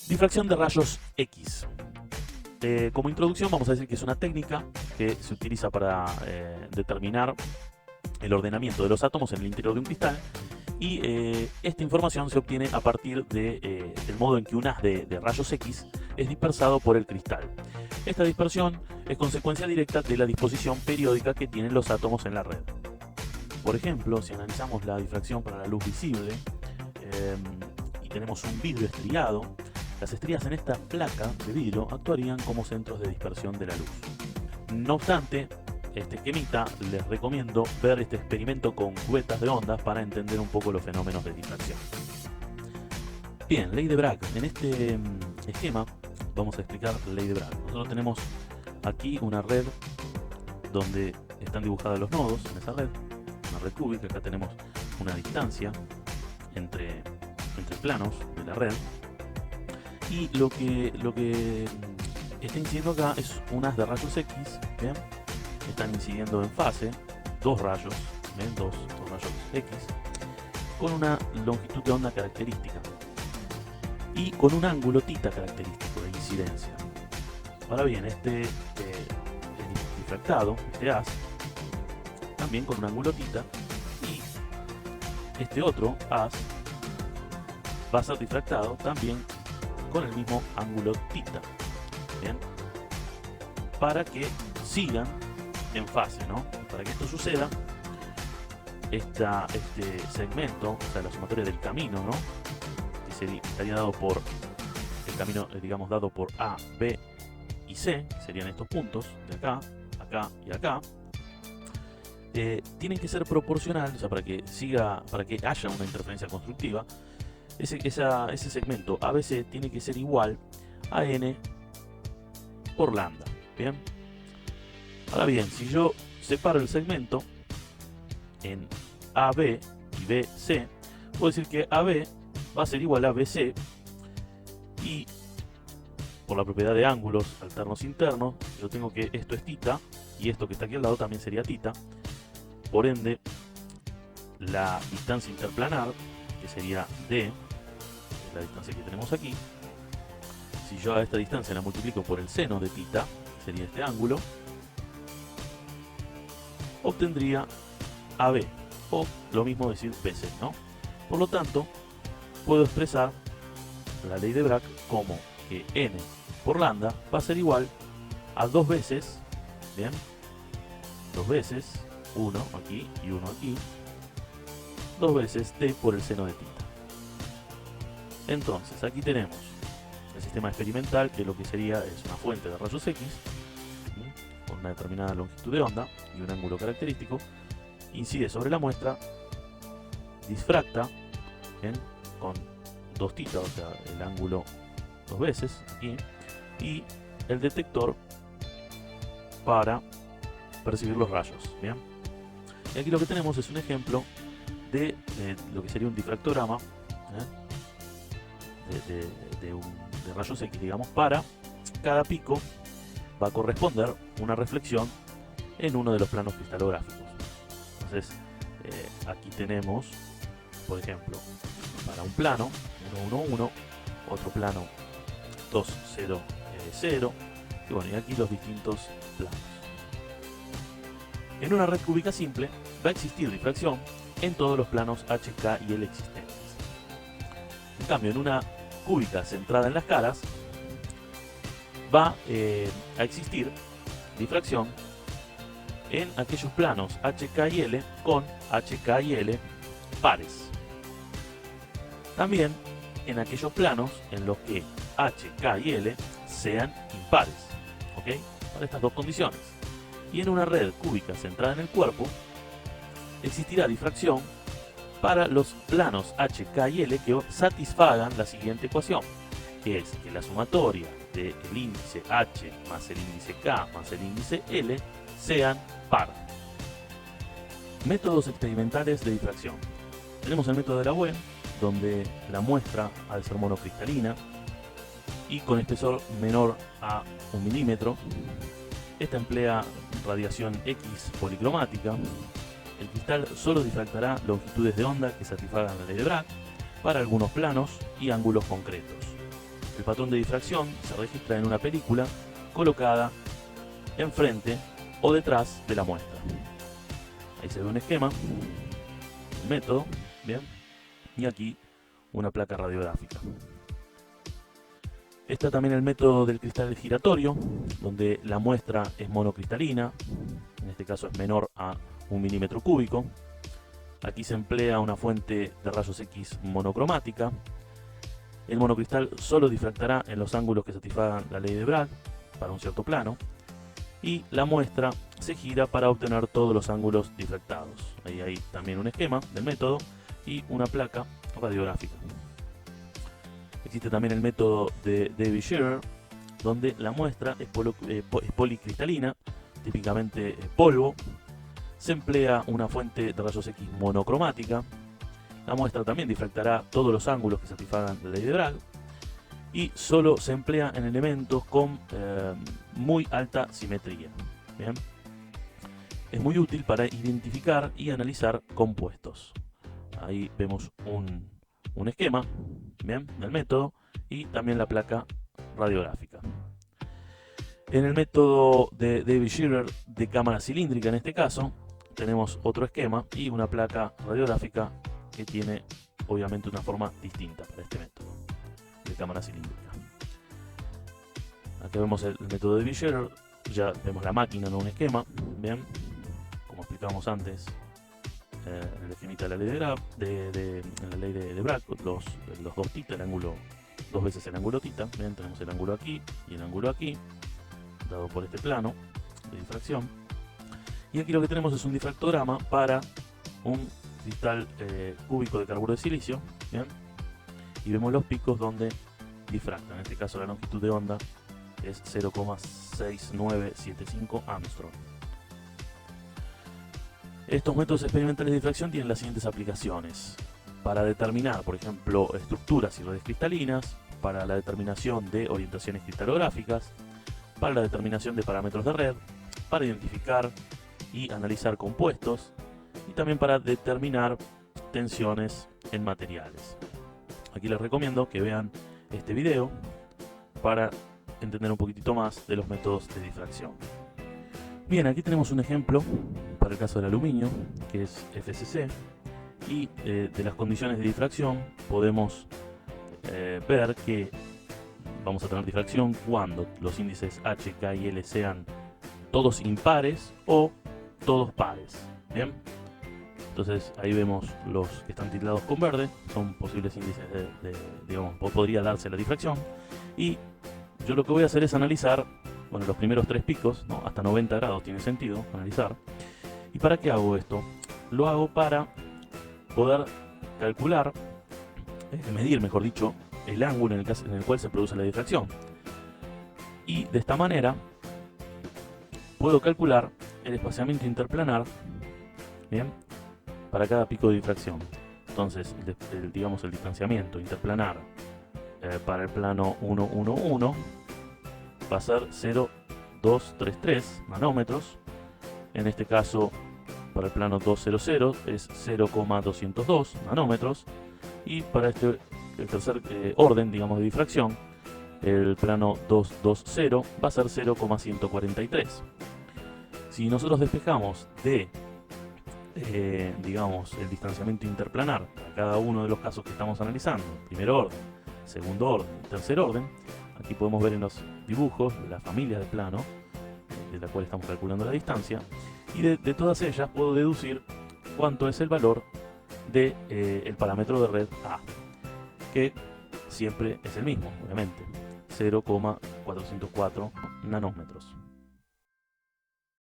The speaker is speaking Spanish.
Difracción de rayos X. Como introducción vamos a decir que es una técnica que se utiliza para determinar el ordenamiento de los átomos en el interior de un cristal y esta información se obtiene a partir del modo en que un haz de rayos X es dispersado por el cristal. Esta dispersión es consecuencia directa de la disposición periódica que tienen los átomos en la red. Por ejemplo, si analizamos la difracción para la luz visible y tenemos un vidrio estriado, las estrías en esta placa de vidrio actuarían como centros de dispersión de la luz. No obstante, este esquemita les recomiendo ver este experimento con cubetas de ondas para entender un poco los fenómenos de difracción. Bien, ley de Bragg. En este esquema vamos a explicar la ley de Bragg. Nosotros tenemos aquí una red donde están dibujados los nodos en esa red, una red cúbica. Acá tenemos una distancia entre planos de la red. Y lo que está incidiendo acá es un haz de rayos X, ¿bien? Están incidiendo en fase, dos rayos, ¿ven? Dos rayos X, con una longitud de onda característica y con un ángulo θ característico de incidencia. Ahora bien, este difractado, este haz, también con un ángulo θ, y este otro haz va a ser difractado también con el mismo ángulo θ, ¿bien? Para que sigan en fase, ¿no? Para que esto suceda, este segmento, o sea, la sumatoria del camino, ¿no? Que estaría dado por el camino, digamos, dado por A, B y C, que serían estos puntos de acá, acá y acá, tienen que ser proporcional, o sea, para que haya una interferencia constructiva. Ese segmento ABC tiene que ser igual a n por lambda. Bien. Ahora bien, si yo separo el segmento en AB y BC, puedo decir que AB va a ser igual a BC, y por la propiedad de ángulos alternos internos, yo tengo que esto es θ y esto que está aquí al lado también sería θ. Por ende, la distancia interplanar, que sería D, la distancia que tenemos aquí, si yo a esta distancia la multiplico por el seno de θ, sería este ángulo, obtendría AB, o lo mismo decir BC, ¿no? Por lo tanto, puedo expresar la ley de Bragg como que n por lambda va a ser igual a dos veces, ¿bien? Dos veces, uno aquí y uno aquí, dos veces d por el seno de θ. Entonces, aquí tenemos el sistema experimental, que lo que sería es una fuente de rayos X, ¿sí? Con una determinada longitud de onda y un ángulo característico, incide sobre la muestra, disfracta, ¿bien? Con 2θ, o sea, el ángulo dos veces aquí, y el detector para percibir los rayos, ¿bien? Y aquí lo que tenemos es un ejemplo de lo que sería un difractograma, de rayos X, digamos. Para cada pico va a corresponder una reflexión en uno de los planos cristalográficos. Entonces, aquí tenemos, por ejemplo, para un plano 1, 1, 1, otro plano 2, 0, 0, y bueno, y aquí los distintos planos. En una red cúbica simple va a existir difracción en todos los planos H, K y L existentes. En cambio, en una cúbica centrada en las caras va a existir difracción en aquellos planos H, K y L con H, K y L pares. También en aquellos planos en los que H, K y L sean impares, ¿ok? Para estas dos condiciones. Y en una red cúbica centrada en el cuerpo existirá difracción para los planos H, K y L que satisfagan la siguiente ecuación, que es que la sumatoria del índice H más el índice K más el índice L sean par. Métodos experimentales de difracción. Tenemos el método de la Wien, donde la muestra ha de ser monocristalina y con espesor menor a 1 milímetro. Esta emplea radiación X policromática. El cristal solo difractará longitudes de onda que satisfagan la ley de Bragg para algunos planos y ángulos concretos. El patrón de difracción se registra en una película colocada enfrente o detrás de la muestra. Ahí se ve un esquema, el método, bien, y aquí una placa radiográfica. Está también el método del cristal giratorio, donde la muestra es monocristalina, en este caso es menor a 1 milímetro cúbico. Aquí se emplea una fuente de rayos X monocromática. El monocristal solo difractará en los ángulos que satisfagan la ley de Bragg para un cierto plano, y la muestra se gira para obtener todos los ángulos difractados. Ahí hay también un esquema del método y una placa radiográfica. Existe también el método de Davis-Shearer, donde la muestra es policristalina, típicamente polvo. Se emplea una fuente de rayos X monocromática. La muestra también difractará todos los ángulos que satisfagan la ley de Bragg, y solo se emplea en elementos con muy alta simetría. Bien. Es muy útil para identificar y analizar compuestos. Ahí vemos un esquema, bien, del método y también la placa radiográfica. En el método de Davis-Shearer de cámara cilíndrica, en este caso, tenemos otro esquema y una placa radiográfica que tiene obviamente una forma distinta para este método de cámara cilíndrica. Aquí vemos el método de Davis-Shearer, ya vemos la máquina, no un esquema, bien, como explicábamos antes. En el esquemita de la ley en la ley de Bragg, los dos tita, el ángulo, dos veces el ángulo tita. Bien, tenemos el ángulo aquí y el ángulo aquí, dado por este plano de difracción. Y aquí lo que tenemos es un difractograma para un cristal cúbico de carburo de silicio. Bien, y vemos los picos donde difracta. En este caso la longitud de onda es 0,6975 Armstrong. Estos métodos experimentales de difracción tienen las siguientes aplicaciones: para determinar, por ejemplo, estructuras y redes cristalinas, para la determinación de orientaciones cristalográficas, para la determinación de parámetros de red, para identificar y analizar compuestos, y también para determinar tensiones en materiales. Aquí les recomiendo que vean este video para entender un poquitito más de los métodos de difracción. Bien, aquí tenemos un ejemplo para el caso del aluminio, que es FCC, y de las condiciones de difracción podemos ver que vamos a tener difracción cuando los índices H, K y L sean todos impares o todos pares. Bien, entonces ahí vemos los que están tildados con verde, son posibles índices digamos, podría darse la difracción, y yo lo que voy a hacer es analizar, bueno, los primeros 3 picos, ¿no? Hasta 90 grados tiene sentido analizar. ¿Y para qué hago esto? Lo hago para poder calcular, medir, mejor dicho, el ángulo en el cual se produce la difracción. Y de esta manera puedo calcular el espaciamiento interplanar, bien, para cada pico de difracción. Entonces, digamos, el distanciamiento interplanar para el plano 111 va a ser 0,233 nanómetros. En este caso, para el plano 200 es 0,202 nanómetros. Y para el tercer orden, digamos, de difracción, el plano 220 va a ser 0,143. Si nosotros despejamos digamos, el distanciamiento interplanar para cada uno de los casos que estamos analizando, primer orden, segundo orden, tercer orden, aquí podemos ver en los dibujos la familia de plano de la cual estamos calculando la distancia, y de todas ellas puedo deducir cuánto es el valor de el parámetro de red A, que siempre es el mismo, obviamente, 0,404 nanómetros.